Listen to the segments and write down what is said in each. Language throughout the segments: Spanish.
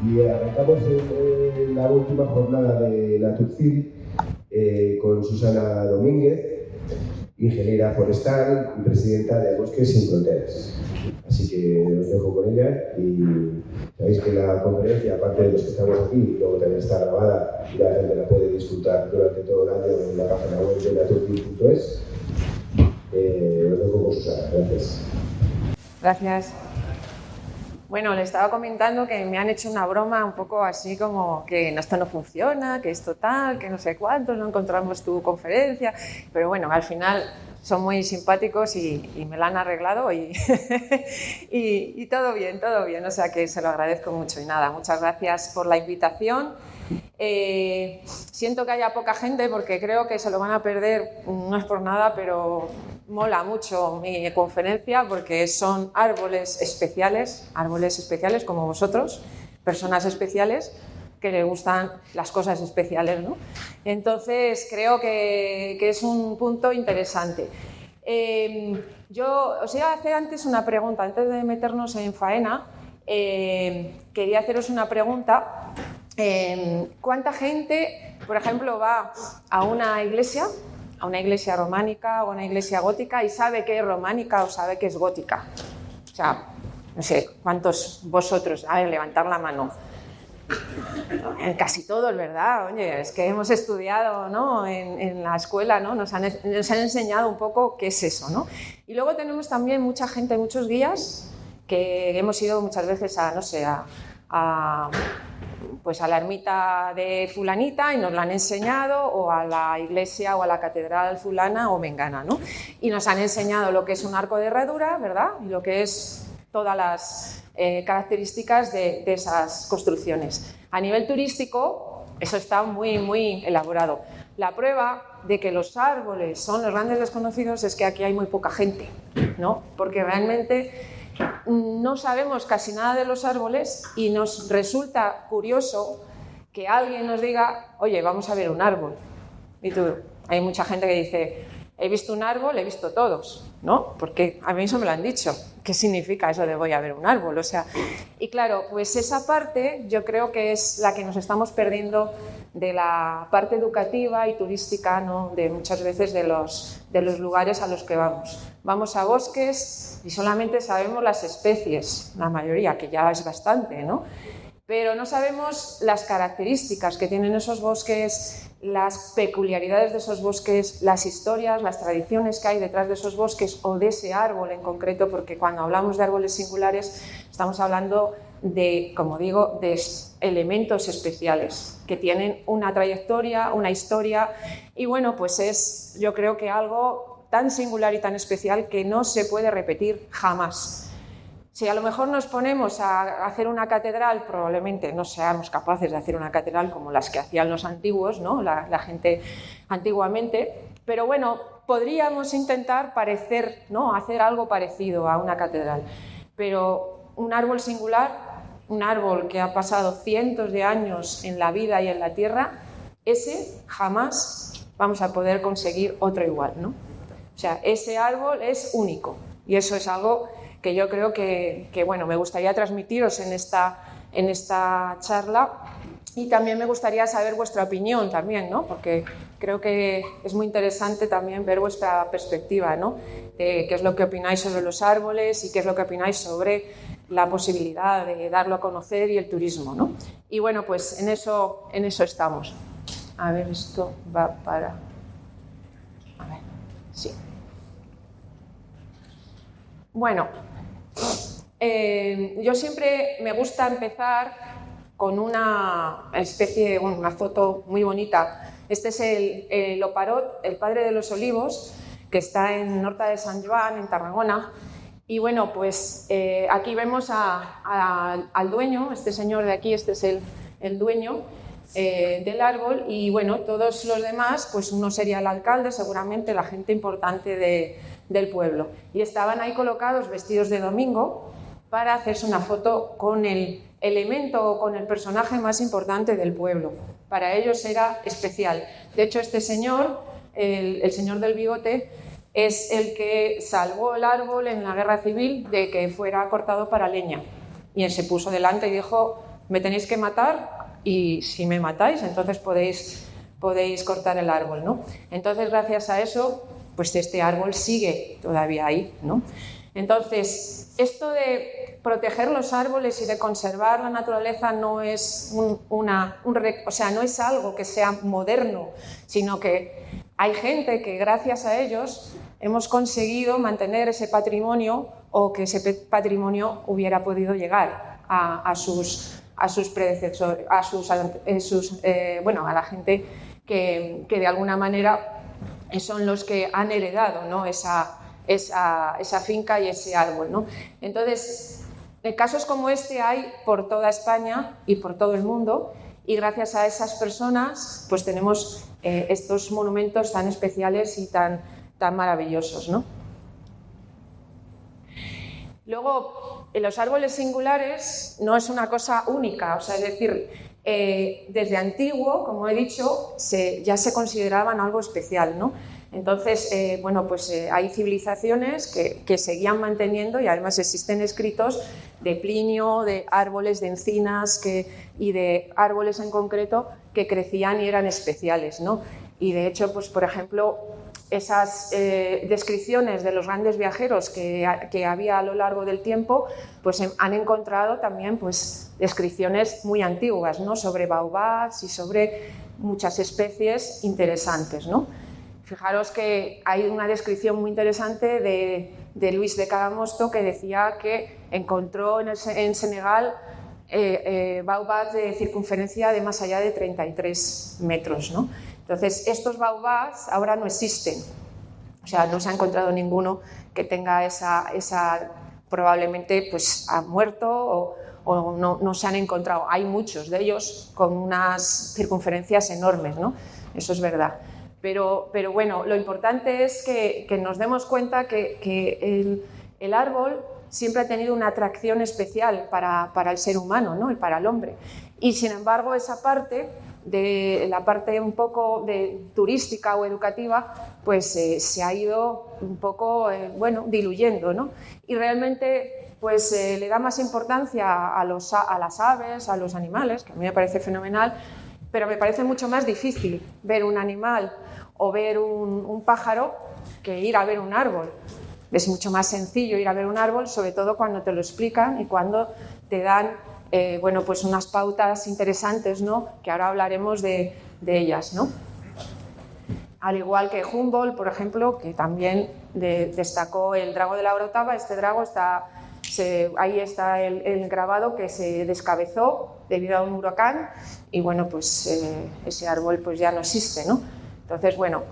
Y arrancamos en la última jornada de la TUCIL con Susana Domínguez, ingeniera forestal y presidenta de Bosques Sin Fronteras. Así que os dejo con ella y sabéis que la conferencia, aparte de los que estamos aquí, luego también está grabada y la gente la puede disfrutar durante todo el año en la página web de latucil.es. Os dejo con Susana. Gracias. Gracias. Bueno, le estaba comentando que me han hecho una broma un poco así como que esto no funciona, que esto tal, que no sé cuánto, no encontramos tu conferencia, pero bueno, al final son muy simpáticos y me la han arreglado y todo bien, o sea que se lo agradezco mucho y nada, muchas gracias por la invitación. Siento que haya poca gente porque creo que se lo van a perder, no es por nada, pero mola mucho mi conferencia porque son árboles especiales como vosotros, personas especiales que les gustan las cosas especiales, ¿no? Entonces creo que es un punto interesante. Yo os iba a hacer antes una pregunta, antes de meternos en faena, quería haceros una pregunta. ¿Cuánta gente, por ejemplo, va a una iglesia románica o una iglesia gótica y sabe que es románica o sabe que es gótica? O sea, no sé, ¿cuántos vosotros? A ver, levantar la mano. Casi todos, ¿verdad? Oye, es que hemos estudiado, ¿no? en la escuela, ¿no? Nos han enseñado un poco qué es eso, ¿no? Y luego tenemos también mucha gente, muchos guías que hemos ido muchas veces a, no sé, pues a la ermita de fulanita y nos la han enseñado, o a la iglesia o a la catedral fulana o mengana, ¿no? Y nos han enseñado lo que es un arco de herradura, ¿verdad? Y lo que es todas las características de esas construcciones. A nivel turístico, eso está muy, muy elaborado. La prueba de que los árboles son los grandes desconocidos es que aquí hay muy poca gente, ¿no? Porque realmente no sabemos casi nada de los árboles y nos resulta curioso que alguien nos diga, oye, vamos a ver un árbol. Y tú, hay mucha gente que dice, he visto un árbol, he visto todos, ¿no? Porque a mí eso me lo han dicho. ¿Qué significa eso de voy a ver un árbol? O sea, y claro, pues esa parte yo creo que es la que nos estamos perdiendo de la parte educativa y turística, ¿no? De muchas veces de los lugares a los que vamos. Vamos a bosques y solamente sabemos las especies, la mayoría, que ya es bastante, ¿no? Pero no sabemos las características que tienen esos bosques, las peculiaridades de esos bosques, las historias, las tradiciones que hay detrás de esos bosques o de ese árbol en concreto, porque cuando hablamos de árboles singulares estamos hablando de, como digo, de elementos especiales que tienen una trayectoria, una historia y bueno, pues es yo creo que algo tan singular y tan especial que no se puede repetir jamás. Si a lo mejor nos ponemos a hacer una catedral, probablemente no seamos capaces de hacer una catedral como las que hacían los antiguos, ¿no? la gente antiguamente, pero bueno, podríamos intentar parecer, ¿no? Hacer algo parecido a una catedral. Pero un árbol singular, un árbol que ha pasado cientos de años en la vida y en la tierra, ese jamás vamos a poder conseguir otro igual, ¿no? O sea, ese árbol es único y eso es algo que yo creo que bueno, me gustaría transmitiros en esta charla y también me gustaría saber vuestra opinión también, ¿no? Porque creo que es muy interesante también ver vuestra perspectiva, ¿no? De qué es lo que opináis sobre los árboles y qué es lo que opináis sobre la posibilidad de darlo a conocer y el turismo, ¿no? Y bueno, pues en eso estamos. A ver, esto va para... A ver, sí. Bueno, yo siempre me gusta empezar con una foto muy bonita. Este es el Oparot, el padre de los olivos, que está en Horta de Sant Joan, en Tarragona. Y bueno, pues aquí vemos al dueño, este señor de aquí, este es el dueño del árbol. Y bueno, todos los demás, pues uno sería el alcalde, seguramente la gente importante del pueblo. Y estaban ahí colocados vestidos de domingo para hacerse una foto con el elemento o con el personaje más importante del pueblo. Para ellos era especial. De hecho, este señor, el señor del bigote, es el que salvó el árbol en la guerra civil de que fuera cortado para leña. Y él se puso delante y dijo, me tenéis que matar y si me matáis, entonces podéis cortar el árbol, ¿no? Entonces, gracias a eso, pues este árbol sigue todavía ahí, ¿no? Entonces, esto de proteger los árboles y de conservar la naturaleza no es no es algo que sea moderno, sino que hay gente que gracias a ellos hemos conseguido mantener ese patrimonio o que ese patrimonio hubiera podido llegar a sus predecesores, a la gente que de alguna manera son los que han heredado, ¿no? esa finca y ese árbol, ¿no? Entonces, casos como este hay por toda España y por todo el mundo, y gracias a esas personas pues tenemos estos monumentos tan especiales y tan maravillosos, ¿no? Luego, los árboles singulares no es una cosa única, o sea, es decir, desde antiguo, como he dicho, ya se consideraban algo especial, ¿no? Entonces, hay civilizaciones que seguían manteniendo, y además existen escritos de Plinio, de árboles de encinas y de árboles en concreto que crecían y eran especiales, ¿no? Y de hecho, pues por ejemplo, esas descripciones de los grandes viajeros que había a lo largo del tiempo, pues han encontrado también pues descripciones muy antiguas, ¿no? Sobre baobabs y sobre muchas especies interesantes, ¿no? Fijaros que hay una descripción muy interesante de Luis de Cadamosto, que decía que encontró en Senegal baobabs de circunferencia de más allá de 33 metros, ¿no? Entonces, estos baobabs ahora no existen, o sea, no se ha encontrado ninguno que tenga probablemente pues ha muerto o no se han encontrado. Hay muchos de ellos con unas circunferencias enormes, ¿no? Eso es verdad. Pero bueno, lo importante es que nos demos cuenta que el árbol siempre ha tenido una atracción especial para el ser humano, ¿no? Y para el hombre. Y sin embargo, esa parte, la parte un poco turística o educativa, pues se ha ido un poco diluyendo, ¿no? Y realmente pues le da más importancia a las aves, a los animales, que a mí me parece fenomenal, pero me parece mucho más difícil ver un animal o ver un pájaro que ir a ver un árbol. Es mucho más sencillo ir a ver un árbol, sobre todo cuando te lo explican y cuando te dan pues unas pautas interesantes, ¿no? Que ahora hablaremos de ellas, ¿no? Al igual que Humboldt, por ejemplo, que también destacó el drago de la Orotava. Este drago ahí está el grabado, que se descabezó debido a un huracán y bueno, pues ese árbol pues ya no existe, ¿no? Entonces, bueno,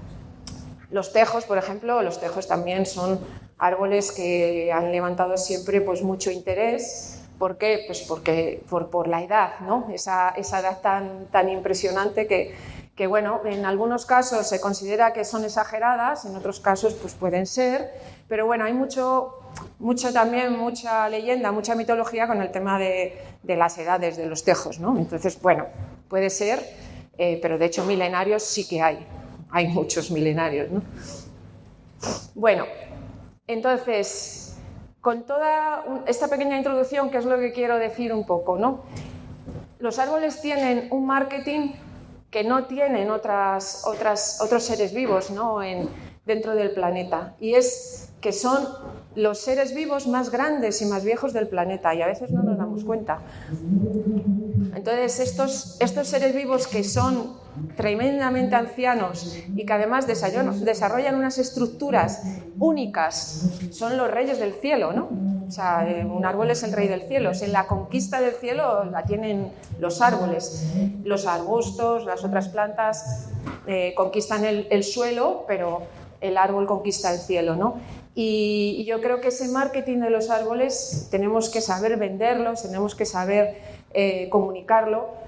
los tejos, por ejemplo, los tejos también son árboles que han levantado siempre pues mucho interés. ¿Por qué? Pues porque por la edad, ¿no? Esa edad tan impresionante que bueno, en algunos casos se considera que son exageradas, en otros casos pues pueden ser, pero bueno, hay también mucha leyenda, mucha mitología con el tema de las edades de los tejos, ¿no? Entonces, bueno, puede ser, pero de hecho milenarios sí que hay muchos milenarios, ¿no? Bueno, entonces, con toda esta pequeña introducción, ¿qué es lo que quiero decir un poco, ¿no? Los árboles tienen un marketing que no tienen otros seres vivos, ¿no? Dentro del planeta, y es que son los seres vivos más grandes y más viejos del planeta, y a veces no nos damos cuenta. Entonces, estos seres vivos que son tremendamente ancianos y que además desarrollan unas estructuras únicas, son los reyes del cielo, ¿no? O sea, un árbol es el rey del cielo. En la conquista del cielo la tienen los árboles. Los arbustos, las otras plantas conquistan el suelo, pero el árbol conquista el cielo, ¿no? Y yo creo que ese marketing de los árboles tenemos que saber venderlos, tenemos que saber comunicarlo.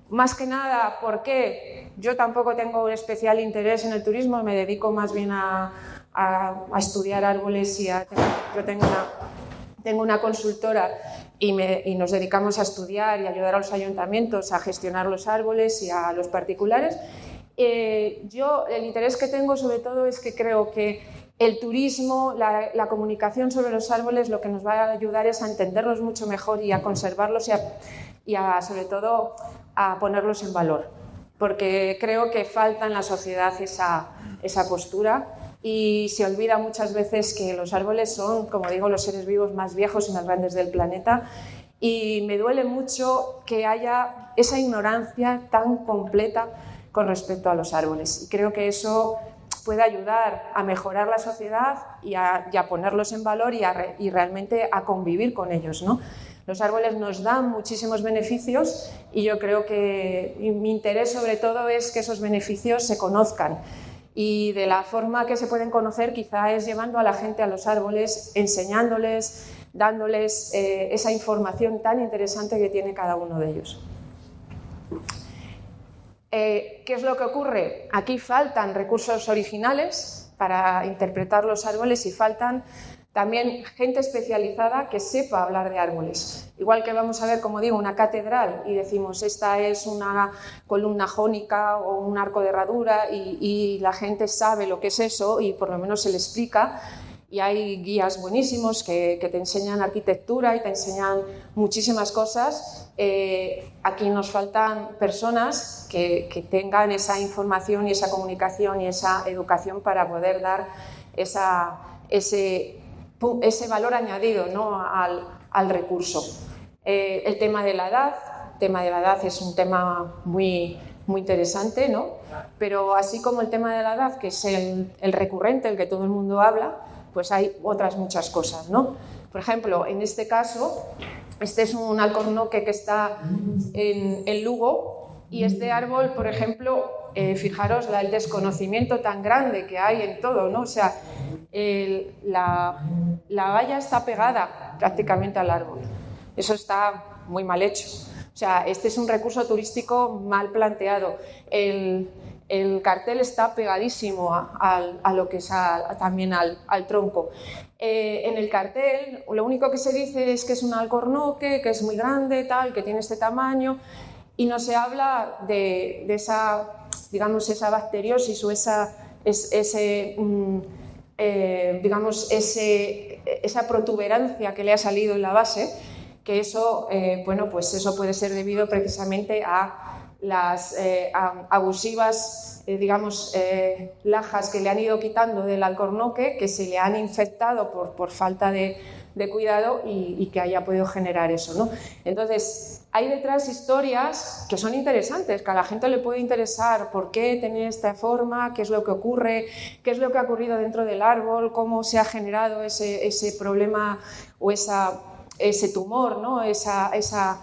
Más que nada porque yo tampoco tengo un especial interés en el turismo, me dedico más bien a estudiar árboles y yo tengo una consultora y nos dedicamos a estudiar y ayudar a los ayuntamientos a gestionar los árboles y a los particulares. Yo el interés que tengo sobre todo es que creo que el turismo, la comunicación sobre los árboles, lo que nos va a ayudar es a entenderlos mucho mejor y a conservarlos y sobre todo, a ponerlos en valor. Porque creo que falta en la sociedad esa postura y se olvida muchas veces que los árboles son, como digo, los seres vivos más viejos y más grandes del planeta. Y me duele mucho que haya esa ignorancia tan completa con respecto a los árboles. Y creo que eso puede ayudar a mejorar la sociedad y a ponerlos en valor y realmente a convivir con ellos, ¿no? Los árboles nos dan muchísimos beneficios y yo creo que mi interés sobre todo es que esos beneficios se conozcan. Y de la forma que se pueden conocer quizá es llevando a la gente a los árboles, enseñándoles, dándoles esa información tan interesante que tiene cada uno de ellos. ¿Qué es lo que ocurre? Aquí faltan recursos originales para interpretar los árboles y faltan también gente especializada que sepa hablar de árboles. Igual que vamos a ver, como digo, una catedral y decimos esta es una columna jónica o un arco de herradura y la gente sabe lo que es eso y por lo menos se le explica. Y hay guías buenísimos que te enseñan arquitectura y te enseñan muchísimas cosas. Aquí nos faltan personas que tengan esa información y esa comunicación y esa educación para poder dar ese valor añadido, ¿no? al recurso. El tema de la edad es un tema muy interesante, ¿no? Pero así como el tema de la edad, que es el recurrente, el que todo el mundo habla, pues hay otras muchas cosas, ¿no? Por ejemplo, en este caso, este es un alcornoque que está en Lugo y este árbol, por ejemplo, fijaros el desconocimiento tan grande que hay en todo, ¿no? O sea, la valla está pegada prácticamente al árbol. Eso está muy mal hecho. O sea, este es un recurso turístico mal planteado. El cartel está pegadísimo a lo que es también al tronco. En el cartel lo único que se dice es que es un alcornoque, que es muy grande, tal, que tiene este tamaño, y no se habla de esa, digamos, esa bacteriosis o esa protuberancia que le ha salido en la base, que eso, bueno, pues eso puede ser debido precisamente a las abusivas, lajas que le han ido quitando del alcornoque, que se le han infectado por falta de cuidado y que haya podido generar eso, ¿no? Entonces, hay detrás historias que son interesantes, que a la gente le puede interesar por qué tiene esta forma, qué es lo que ocurre, qué es lo que ha ocurrido dentro del árbol, cómo se ha generado ese problema o ese tumor, ¿no? esa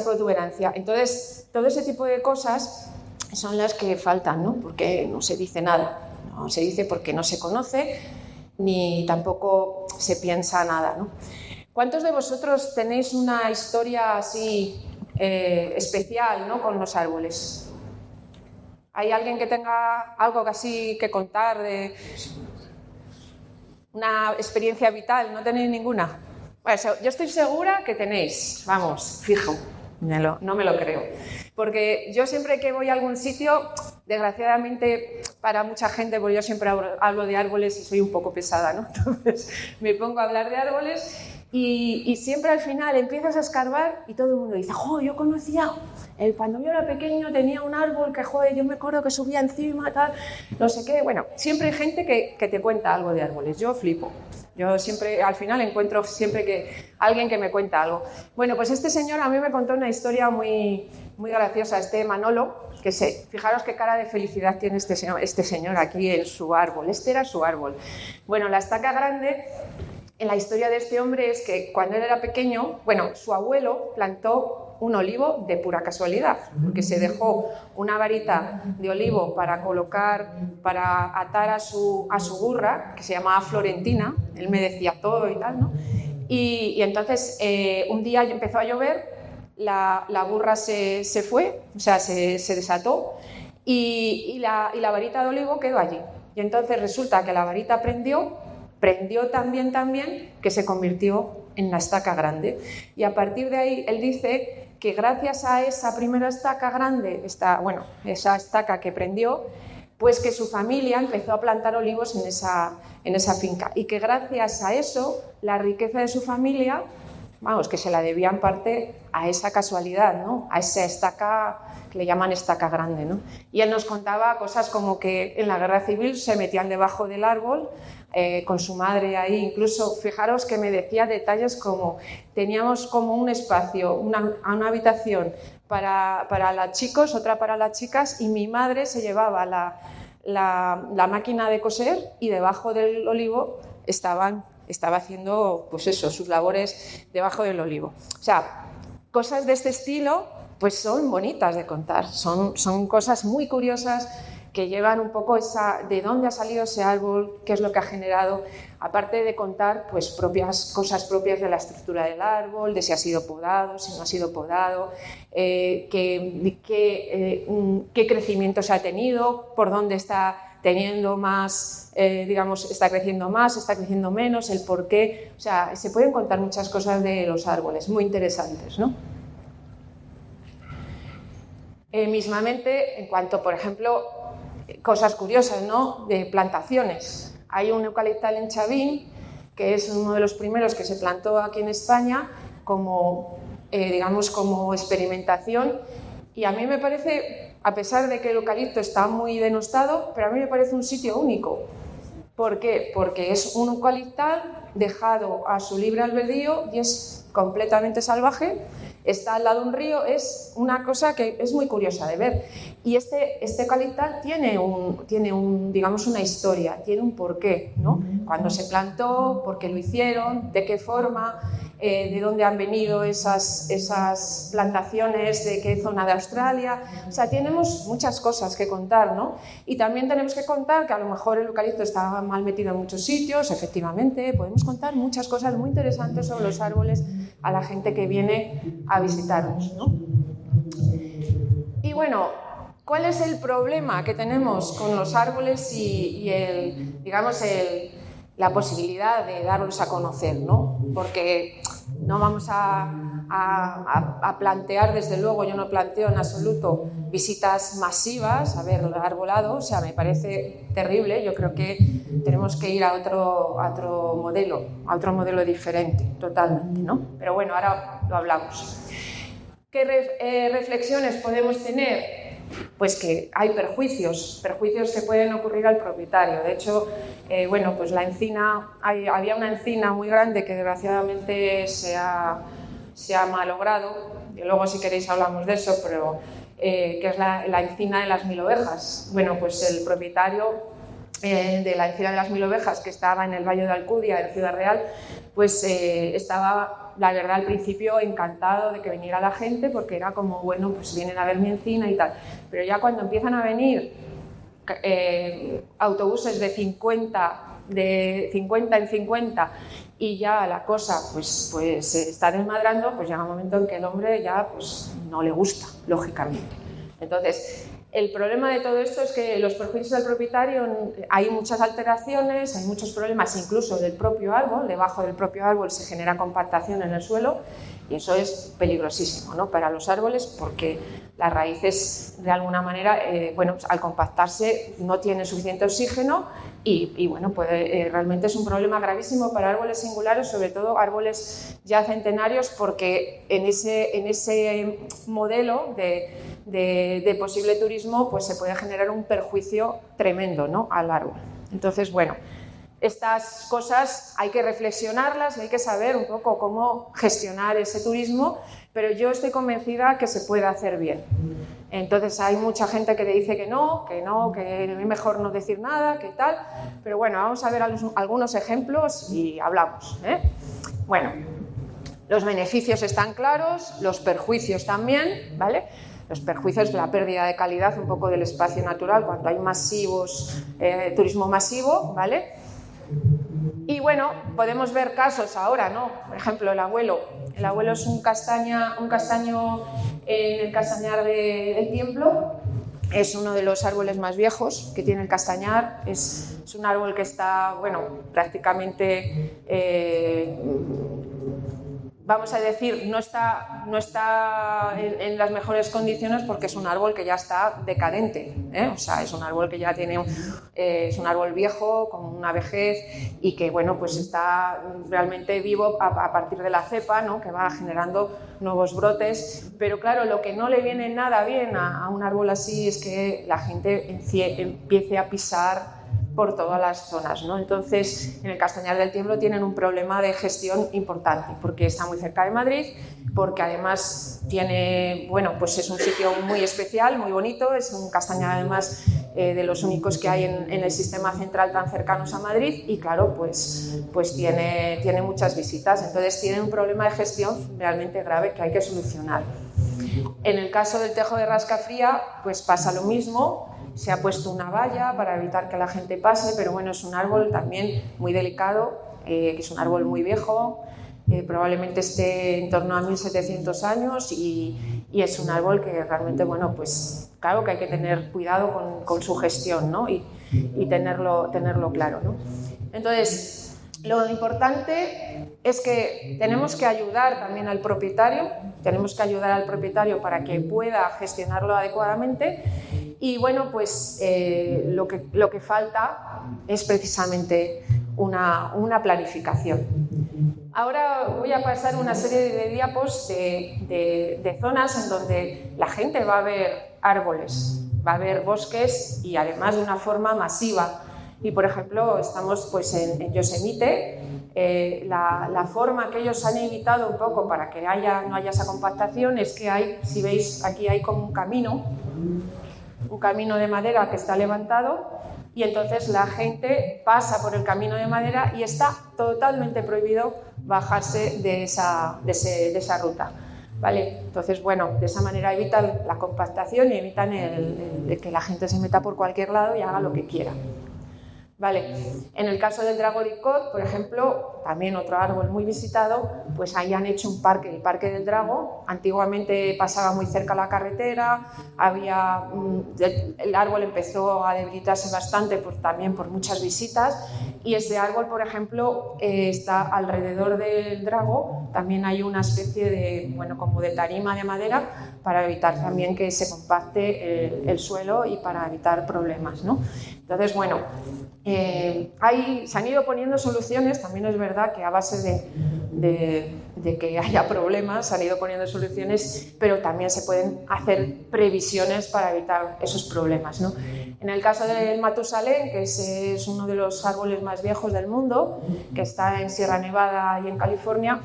protuberancia. Entonces, todo ese tipo de cosas son las que faltan, ¿no? Porque no se dice nada, no se dice porque no se conoce ni tampoco se piensa nada, ¿no? ¿Cuántos de vosotros tenéis una historia así especial, ¿no? con los árboles? ¿Hay alguien que tenga algo así que contar de una experiencia vital? ¿No tenéis ninguna? Bueno, yo estoy segura que tenéis, vamos, fijo, no me lo creo. Porque yo siempre que voy a algún sitio, desgraciadamente para mucha gente, pues yo siempre hablo de árboles y soy un poco pesada, ¿no? Entonces me pongo a hablar de árboles y siempre al final empiezas a escarbar y todo el mundo dice, ¡jo, yo conocía! Cuando yo era pequeño tenía un árbol que, joder, yo me acuerdo que subía encima, tal, no sé qué. Bueno, siempre hay gente que te cuenta algo de árboles. Yo flipo. Yo siempre, al final, encuentro siempre alguien que me cuenta algo. Bueno, pues este señor a mí me contó una historia muy graciosa, Manolo, que fijaros qué cara de felicidad tiene este señor aquí en su árbol. Este era su árbol. Bueno, la estaca grande, en la historia de este hombre es que cuando él era pequeño, bueno, su abuelo plantó un olivo de pura casualidad, porque se dejó una varita de olivo para atar a su burra, que se llamaba Florentina, él me decía todo y tal, ¿no? Y entonces un día empezó a llover, la burra se fue, o sea, se desató y la varita de olivo quedó allí. Y entonces resulta que la varita prendió también, que se convirtió en la estaca grande. Y a partir de ahí él dice que gracias a esa primera estaca grande, esa estaca que prendió, pues que su familia empezó a plantar olivos en esa finca y que gracias a eso, la riqueza de su familia, vamos, que se la debía en parte a esa casualidad, ¿no? A esa estaca que le llaman estaca grande, ¿no? Y él nos contaba cosas como que en la guerra civil se metían debajo del árbol con su madre ahí, incluso fijaros que me decía detalles como teníamos como un espacio, una habitación para los chicos, otra para las chicas, y mi madre se llevaba la máquina de coser y debajo del olivo estaba haciendo, pues eso, sus labores debajo del olivo. O sea, cosas de este estilo pues son bonitas de contar, son cosas muy curiosas que llevan un poco de dónde ha salido ese árbol, qué es lo que ha generado, aparte de contar pues cosas propias de la estructura del árbol, de si ha sido podado, si no ha sido podado, qué crecimiento se ha tenido, por dónde está teniendo más, digamos, está creciendo más, está creciendo menos, el por qué. O sea, se pueden contar muchas cosas de los árboles, muy interesantes, ¿no? Mismamente, en cuanto, por ejemplo, cosas curiosas, ¿no? De plantaciones. Hay un eucaliptal en Chavín, que es uno de los primeros que se plantó aquí en España como, digamos, como experimentación, y a mí me parece, a pesar de que el eucalipto está muy denostado, pero a mí me parece un sitio único. ¿Por qué? Porque es un eucaliptal dejado a su libre albedrío y es completamente salvaje, está al lado de un río, es una cosa que es muy curiosa de ver. Y este eucaliptal tiene digamos, una historia, tiene un porqué, ¿no? Cuándo se plantó, por qué lo hicieron, de qué forma, de dónde han venido esas plantaciones, de qué zona de Australia. O sea, tenemos muchas cosas que contar, ¿no? Y también tenemos que contar que a lo mejor el eucalipto está mal metido en muchos sitios, efectivamente, podemos contar muchas cosas muy interesantes sobre los árboles a la gente que viene a visitarnos, ¿no? Y bueno, ¿cuál es el problema que tenemos con los árboles y digamos, la posibilidad de darlos a conocer, ¿no? Porque no vamos a plantear, desde luego, yo no planteo en absoluto visitas masivas a ver el arbolado, o sea, me parece terrible. Yo creo que tenemos que ir a otro modelo diferente, totalmente, ¿no? Pero bueno, ahora lo hablamos. ¿Qué reflexiones podemos tener? Pues que hay perjuicios que pueden ocurrir al propietario. De hecho, bueno, pues la encina, había una encina muy grande que desgraciadamente se ha malogrado, y luego si queréis hablamos de eso, pero que es la encina de las 1000 ovejas. Bueno, pues el propietario de la encina de las 1000 ovejas, que estaba en el Valle de Alcudia, en Ciudad Real, pues estaba, la verdad, al principio encantado de que viniera la gente, porque era como, bueno, pues vienen a ver mi encina y tal. Pero ya cuando empiezan a venir autobuses de 50 en 50 y ya la cosa pues se está desmadrando, pues llega un momento en que el hombre ya pues no le gusta, lógicamente. Entonces, el problema de todo esto es que los perjuicios del propietario, hay muchas alteraciones, hay muchos problemas incluso del propio árbol, debajo del propio árbol se genera compactación en el suelo y eso es peligrosísimo, ¿no? Para los árboles, porque las raíces de alguna manera, bueno, al compactarse no tienen suficiente oxígeno y bueno, realmente es un problema gravísimo para árboles singulares, sobre todo árboles ya centenarios, porque en ese modelo de posible turismo pues se puede generar un perjuicio tremendo, ¿no?, al árbol. Entonces, bueno, estas cosas hay que reflexionarlas y hay que saber un poco cómo gestionar ese turismo, pero yo estoy convencida que se puede hacer bien. Entonces hay mucha gente que te dice que no, que es mejor no decir nada, que tal, pero bueno, vamos a ver algunos ejemplos y hablamos, ¿eh? Bueno, los beneficios están claros, los perjuicios también, ¿vale? Los perjuicios, la pérdida de calidad un poco del espacio natural cuando hay turismo masivo, ¿vale? Y bueno, podemos ver casos ahora, ¿no? Por ejemplo, el abuelo es un castaño en el castañar del Tiemplo, es uno de los árboles más viejos que tiene el castañar, es un árbol que está, bueno, prácticamente vamos a decir, no está en las mejores condiciones porque es un árbol que ya está decadente, ¿eh? O sea, es un árbol que ya tiene, es un árbol viejo, con una vejez y que, bueno, pues está realmente vivo a partir de la cepa, ¿no? Que va generando nuevos brotes, pero claro, lo que no le viene nada bien a un árbol así es que la gente empiece a pisar por todas las zonas, ¿no? Entonces, en el Castañar del Tiemblo tienen un problema de gestión importante, porque está muy cerca de Madrid, porque además tiene, bueno, pues es un sitio muy especial, muy bonito, es un castañar además de los únicos que hay en el sistema central tan cercanos a Madrid y claro, pues tiene muchas visitas, entonces tiene un problema de gestión realmente grave que hay que solucionar. En el caso del Tejo de Rascafría, pues pasa lo mismo. Se ha puesto una valla para evitar que la gente pase, pero bueno, es un árbol también muy delicado, que es un árbol muy viejo, probablemente esté en torno a 1700 años y es un árbol que realmente, bueno, pues claro que hay que tener cuidado con su gestión, ¿no? y tenerlo claro, ¿no? Entonces, lo importante es que tenemos que ayudar también al propietario, para que pueda gestionarlo adecuadamente. Y bueno, pues lo que falta es precisamente una planificación. Ahora voy a pasar una serie de diapos de zonas en donde la gente va a ver árboles, va a ver bosques y además de una forma masiva. Y por ejemplo, estamos pues en Yosemite. La forma que ellos han evitado un poco para que no haya esa compactación es que hay, si veis, aquí hay como un camino de madera que está levantado y entonces la gente pasa por el camino de madera y está totalmente prohibido bajarse de esa ruta, ¿vale? Entonces, bueno, de esa manera evitan la compactación y evitan el que la gente se meta por cualquier lado y haga lo que quiera. Vale, en el caso del Drago d'Icod, por ejemplo, también otro árbol muy visitado, pues ahí han hecho un parque, el Parque del Drago. Antiguamente pasaba muy cerca la carretera, el árbol empezó a debilitarse bastante también por muchas visitas y este árbol, por ejemplo, está alrededor del Drago, también hay una especie de, bueno, como de tarima de madera para evitar también que se compacte el suelo y para evitar problemas, ¿no? Entonces, bueno, se han ido poniendo soluciones, también es verdad que a base de que haya problemas, se han ido poniendo soluciones, pero también se pueden hacer previsiones para evitar esos problemas, ¿no? En el caso del Matusalén, que es uno de los árboles más viejos del mundo, que está en Sierra Nevada y en California,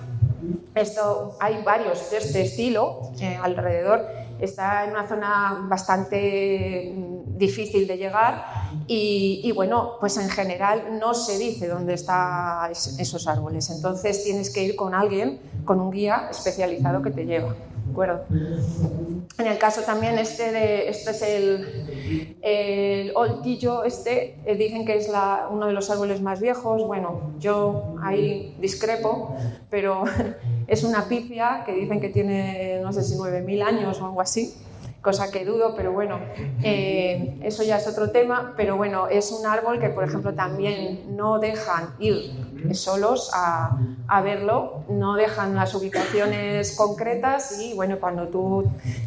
hay varios de este estilo alrededor. Está en una zona bastante difícil de llegar y bueno, pues en general no se dice dónde están esos árboles. Entonces tienes que ir con alguien, con un guía especializado que te lleva, ¿de acuerdo? En el caso también este es el oltillo, dicen que es uno de los árboles más viejos. Bueno, yo ahí discrepo, pero es una pifia que dicen que tiene, no sé si 9000 años o algo así, cosa que dudo, pero bueno, eso ya es otro tema. Pero bueno, es un árbol que, por ejemplo, también no dejan ir solos a verlo, no dejan las ubicaciones concretas y bueno, cuando tú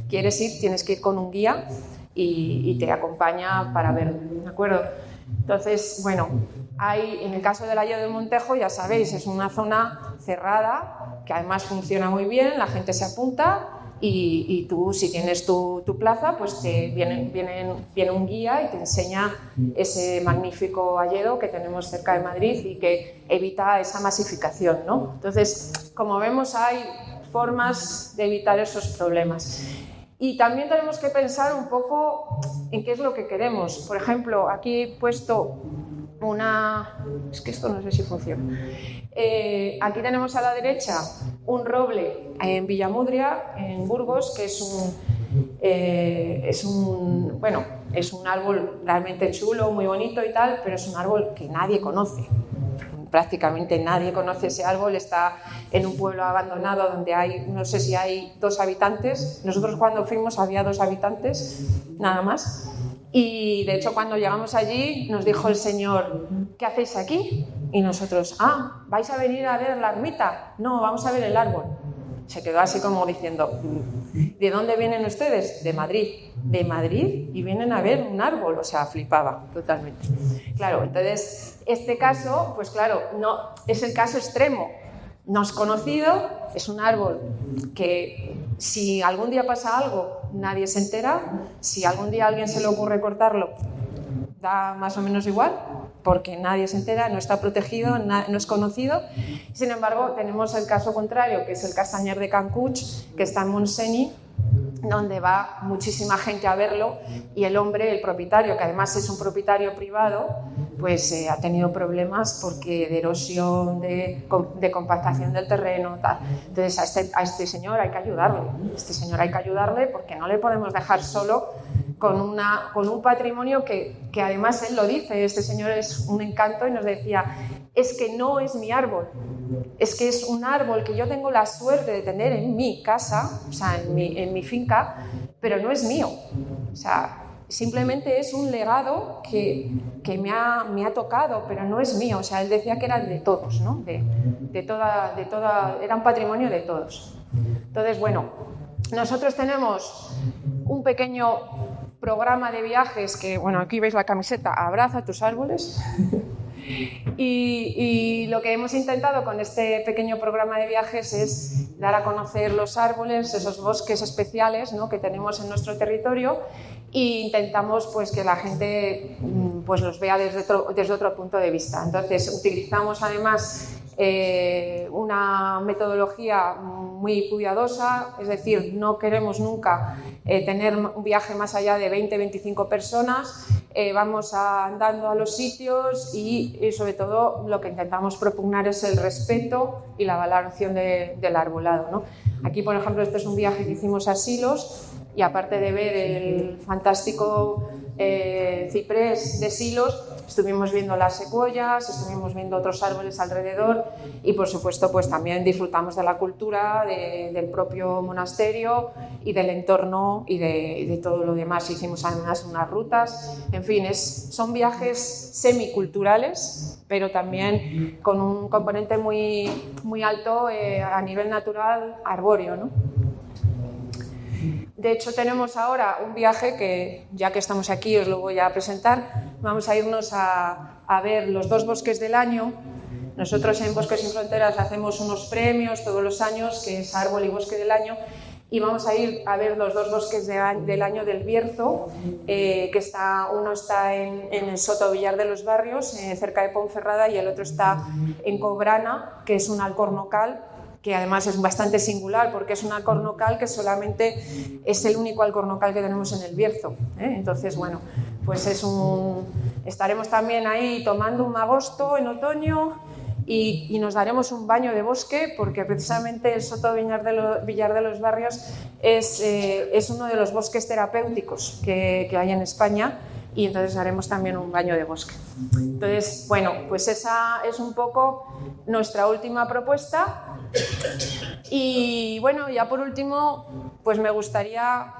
quieres ir tienes que ir con un guía y te acompaña para verlo, ¿de acuerdo? Entonces, bueno, en el caso del Ayo del Montejo, ya sabéis, es una zona cerrada que además funciona muy bien, la gente se apunta y tú, si tienes tu plaza, pues viene un guía y te enseña ese magnífico hayedo que tenemos cerca de Madrid y que evita esa masificación, ¿no? Entonces, como vemos, hay formas de evitar esos problemas. Y también tenemos que pensar un poco en qué es lo que queremos. Por ejemplo, aquí he puesto es que esto no sé si funciona. Aquí tenemos a la derecha un roble en Villamudria, en Burgos, que es un árbol realmente chulo, muy bonito y tal, pero es un árbol que nadie conoce. Prácticamente nadie conoce ese árbol, está en un pueblo abandonado donde no sé si hay 2 habitantes. Nosotros cuando fuimos había 2 habitantes, nada más. Y de hecho cuando llegamos allí nos dijo el señor, ¿qué hacéis aquí? Y nosotros, ¿vais a venir a ver la ermita? No, vamos a ver el árbol. Se quedó así como diciendo, ¿de dónde vienen ustedes? De Madrid. ¿De Madrid? Y vienen a ver un árbol, o sea, flipaba totalmente. Claro, entonces, este caso, pues claro, no, es el caso extremo. No es conocido, es un árbol que si algún día pasa algo, nadie se entera. Si algún día a alguien se le ocurre cortarlo, da más o menos igual, porque nadie se entera, no está protegido, no es conocido. Sin embargo, tenemos el caso contrario, que es el castañer de Can Cuch, que está en Montseny, donde va muchísima gente a verlo, y el hombre, el propietario, que además es un propietario privado, pues ha tenido problemas porque de erosión, de compactación del terreno, tal. Entonces a este señor hay que ayudarle, porque no le podemos dejar solo con un patrimonio que además él lo dice, este señor es un encanto, y nos decía, es que no es mi árbol, es que es un árbol que yo tengo la suerte de tener en mi casa, o sea, en mi finca, pero no es mío. O sea, simplemente es un legado que me ha tocado, pero no es mío. O sea, él decía que eran de todos, ¿no? De toda, era un patrimonio de todos. Entonces, bueno, nosotros tenemos un pequeño programa de viajes que, bueno, aquí veis la camiseta, abraza tus árboles. Y lo que hemos intentado con este pequeño programa de viajes es dar a conocer los árboles, esos bosques especiales, ¿no?, que tenemos en nuestro territorio, e intentamos pues que la gente pues los vea desde otro punto de vista. Entonces utilizamos además una metodología muy cuidadosa, es decir, no queremos nunca tener un viaje más allá de 20-25 personas. Vamos andando a los sitios y sobre todo lo que intentamos propugnar es el respeto y la valoración del arbolado, ¿no? Aquí, por ejemplo, este es un viaje que hicimos a Silos, y aparte de ver el fantástico ciprés de Silos, estuvimos viendo las secuoyas, estuvimos viendo otros árboles alrededor, y por supuesto pues también disfrutamos de la cultura del propio monasterio y del entorno y de todo lo demás. Hicimos además unas rutas, en fin, son viajes semiculturales, pero también con un componente muy, muy alto a nivel natural, arbóreo, ¿no? De hecho, tenemos ahora un viaje que, ya que estamos aquí, os lo voy a presentar. Vamos a irnos a ver los 2 bosques del año. Nosotros en Bosques Sin Fronteras hacemos unos premios todos los años, que es Árbol y Bosque del Año, y vamos a ir a ver los 2 bosques del año del Bierzo, que uno está en el Soto Villar de los Barrios, cerca de Ponferrada, y el otro está en Cobrana, que es un alcornocal, que además es bastante singular porque es un alcornocal que solamente es el único alcornocal que tenemos en el Bierzo, ¿eh? Entonces, bueno, pues estaremos también ahí tomando un magosto en otoño y nos daremos un baño de bosque, porque precisamente el Soto Villar de los Barrios es uno de los bosques terapéuticos que hay en España, y entonces haremos también un baño de bosque. Entonces, bueno, pues esa es un poco nuestra última propuesta. Y bueno, ya por último, pues me gustaría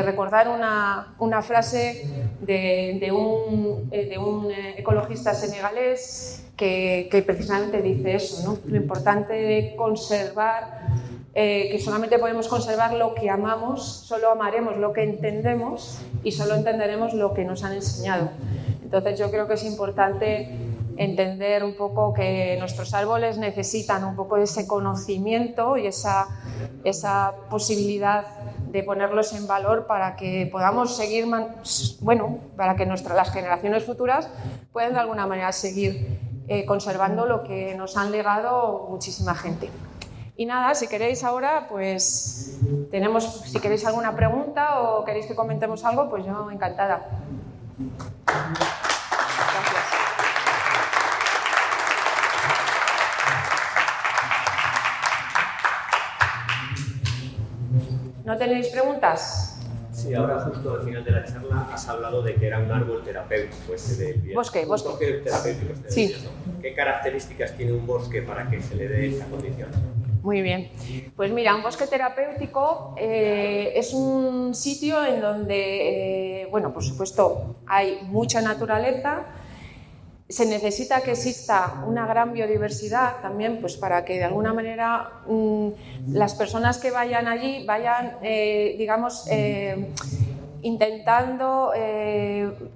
recordar una frase de un ecologista senegalés que precisamente dice eso, ¿no? Lo importante de conservar, que solamente podemos conservar lo que amamos, solo amaremos lo que entendemos y solo entenderemos lo que nos han enseñado. Entonces yo creo que es importante entender un poco que nuestros árboles necesitan un poco de ese conocimiento y esa posibilidad de ponerlos en valor para que podamos seguir, para que las generaciones futuras puedan de alguna manera seguir conservando lo que nos han legado muchísima gente. Y nada, si queréis ahora, pues si queréis alguna pregunta o queréis que comentemos algo, pues yo encantada. Gracias. ¿No tenéis preguntas? Sí, ahora justo al final de la charla has hablado de que era un árbol terapéutico del Bierzo. Bosque. Bosque terapéutico Sí. ¿Qué características tiene un bosque para que se le dé esa condición? Muy bien. Pues mira, un bosque terapéutico es un sitio en donde, por supuesto, hay mucha naturaleza, se necesita que exista una gran biodiversidad también, pues para que de alguna manera las personas que vayan allí vayan, intentando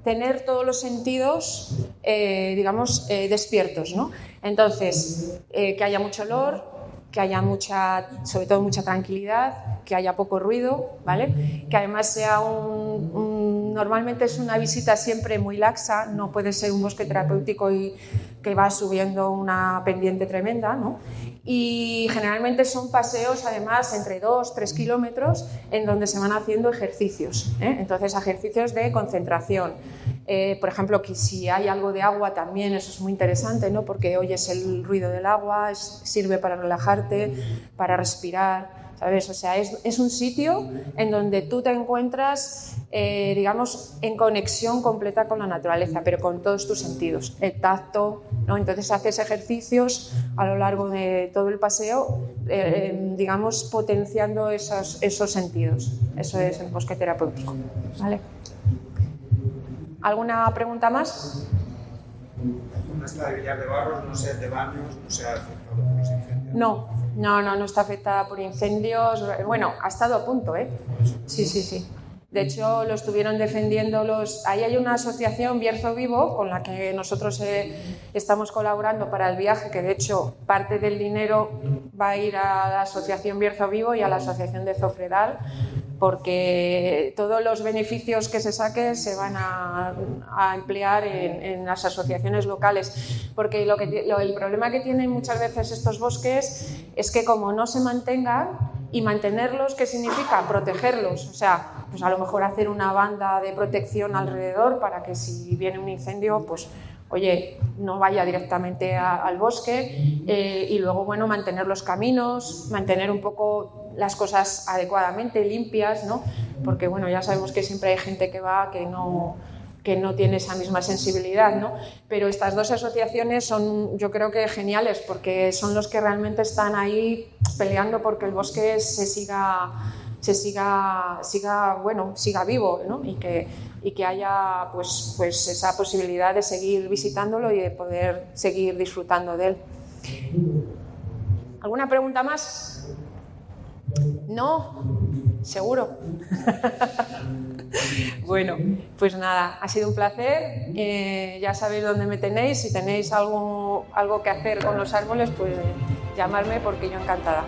tener todos los sentidos, despiertos, ¿no? Entonces, que haya mucho olor, que haya sobre todo mucha tranquilidad, que haya poco ruido, ¿vale? Que además sea normalmente es una visita siempre muy laxa, no puede ser un bosque terapéutico y que va subiendo una pendiente tremenda, ¿no? Y generalmente son paseos además entre 2-3 kilómetros en donde se van haciendo ejercicios, ¿eh? Entonces ejercicios de concentración. Por ejemplo, que si hay algo de agua también, eso es muy interesante, ¿no? Porque oyes el ruido del agua, sirve para relajarte, para respirar, ¿sabes? O sea, es un sitio en donde tú te encuentras, en conexión completa con la naturaleza, pero con todos tus sentidos, el tacto, ¿no? Entonces haces ejercicios a lo largo de todo el paseo, potenciando esos sentidos. Eso es el bosque terapéutico, ¿vale? ¿Alguna pregunta más? Esta de Villar de Barros, no sé, de Baños, no se ha afectado por los incendios. No está afectada por incendios. Bueno, ha estado a punto, ¿eh? Sí. De hecho, lo estuvieron defendiendo Ahí hay una asociación, Bierzo Vivo, con la que nosotros estamos colaborando para el viaje, que de hecho parte del dinero va a ir a la asociación Bierzo Vivo y a la asociación de Zofredal, porque todos los beneficios que se saquen se van a emplear en las asociaciones locales, porque el problema que tienen muchas veces estos bosques es que como no se mantengan, y mantenerlos, ¿qué significa? Protegerlos, o sea, pues a lo mejor hacer una banda de protección alrededor para que si viene un incendio, pues oye, no vaya directamente al bosque, y luego, bueno, mantener los caminos, mantener un poco las cosas adecuadamente limpias, ¿no? Porque, bueno, ya sabemos que siempre hay gente que va que no tiene esa misma sensibilidad, ¿no? Pero estas dos asociaciones son, yo creo que geniales, porque son los que realmente están ahí peleando porque el bosque siga vivo, ¿no? Y que haya pues esa posibilidad de seguir visitándolo y de poder seguir disfrutando de él. ¿Alguna pregunta más? ¿No? ¿Seguro? Bueno, pues nada, ha sido un placer. Ya sabéis dónde me tenéis. Si tenéis algo que hacer con los árboles, pues llamadme, porque yo encantada.